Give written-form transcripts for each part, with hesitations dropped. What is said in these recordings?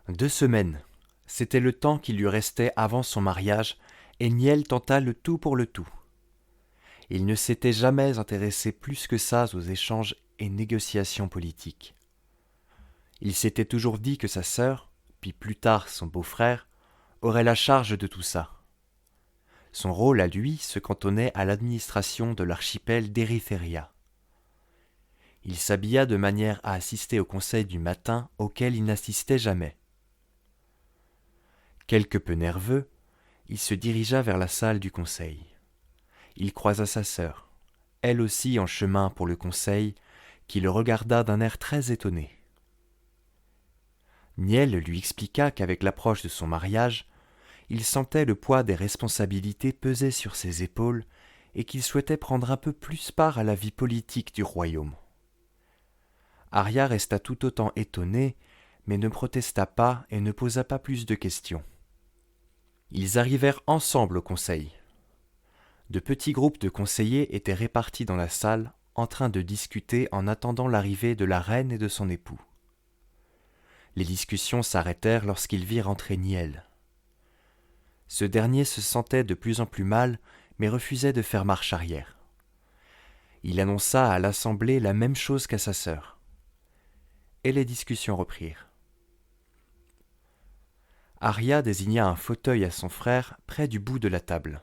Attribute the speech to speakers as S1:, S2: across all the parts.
S1: 2 semaines, c'était le temps qui lui restait avant son mariage, et Niel tenta le tout pour le tout. Il ne s'était jamais intéressé plus que ça aux échanges et négociations politiques. Il s'était toujours dit que sa sœur, puis plus tard son beau-frère, aurait la charge de tout ça. Son rôle à lui se cantonnait à l'administration de l'archipel d'Erythéria. Il s'habilla de manière à assister au conseil du matin auquel il n'assistait jamais. Quelque peu nerveux, il se dirigea vers la salle du conseil. Il croisa sa sœur, elle aussi en chemin pour le conseil, qui le regarda d'un air très étonné. Niel lui expliqua qu'avec l'approche de son mariage, il sentait le poids des responsabilités peser sur ses épaules et qu'il souhaitait prendre un peu plus part à la vie politique du royaume. Arya resta tout autant étonnée, mais ne protesta pas et ne posa pas plus de questions. Ils arrivèrent ensemble au conseil. De petits groupes de conseillers étaient répartis dans la salle, en train de discuter en attendant l'arrivée de la reine et de son époux. Les discussions s'arrêtèrent lorsqu'ils virent entrer Niel. Ce dernier se sentait de plus en plus mal, mais refusait de faire marche arrière. Il annonça à l'assemblée la même chose qu'à sa sœur. Et les discussions reprirent. Arya désigna un fauteuil à son frère près du bout de la table.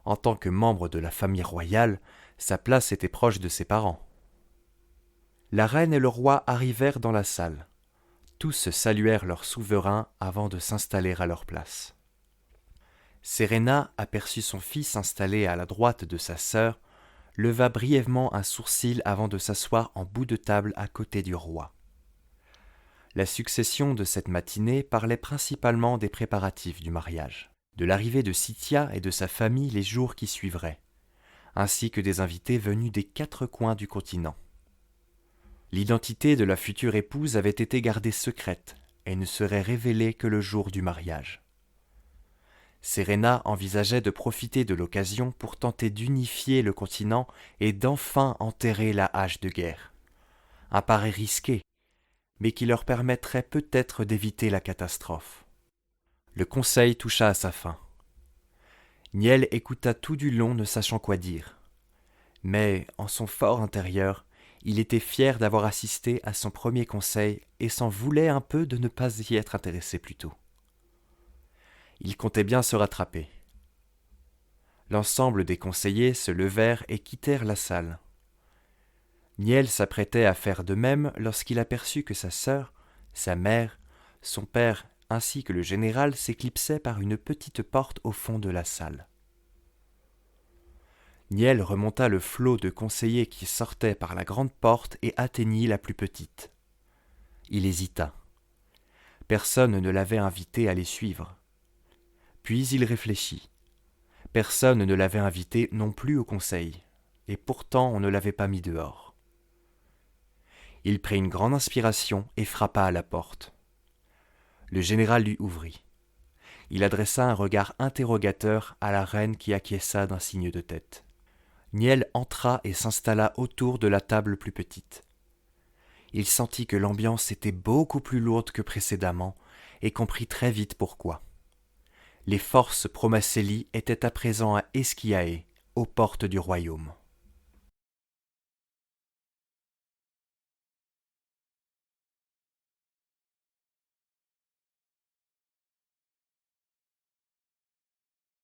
S1: En tant que membre de la famille royale, sa place était proche de ses parents. La reine et le roi arrivèrent dans la salle. Tous saluèrent leur souverain avant de s'installer à leur place. Serena aperçut son fils installé à la droite de sa sœur, leva brièvement un sourcil avant de s'asseoir en bout de table à côté du roi. La succession de cette matinée parlait principalement des préparatifs du mariage, de l'arrivée de Sithia et de sa famille les jours qui suivraient, ainsi que des invités venus des 4 coins du continent. L'identité de la future épouse avait été gardée secrète et ne serait révélée que le jour du mariage. Serena envisageait de profiter de l'occasion pour tenter d'unifier le continent et d'enfin enterrer la hache de guerre. Un pari risqué, mais qui leur permettrait peut-être d'éviter la catastrophe. Le conseil toucha à sa fin. Niel écouta tout du long ne sachant quoi dire. Mais, en son fort intérieur, il était fier d'avoir assisté à son premier conseil et s'en voulait un peu de ne pas y être intéressé plus tôt. Il comptait bien se rattraper. L'ensemble des conseillers se levèrent et quittèrent la salle. Niel s'apprêtait à faire de même lorsqu'il aperçut que sa sœur, sa mère, son père ainsi que le général s'éclipsaient par une petite porte au fond de la salle. Niel remonta le flot de conseillers qui sortaient par la grande porte et atteignit la plus petite. Il hésita. Personne ne l'avait invité à les suivre. Puis il réfléchit. Personne ne l'avait invité non plus au conseil, et pourtant on ne l'avait pas mis dehors. Il prit une grande inspiration et frappa à la porte. Le général lui ouvrit. Il adressa un regard interrogateur à la reine qui acquiesça d'un signe de tête. Niel entra et s'installa autour de la table plus petite. Il sentit que l'ambiance était beaucoup plus lourde que précédemment et comprit très vite pourquoi. Les forces Promacelli étaient à présent à Esquiae, aux portes du royaume.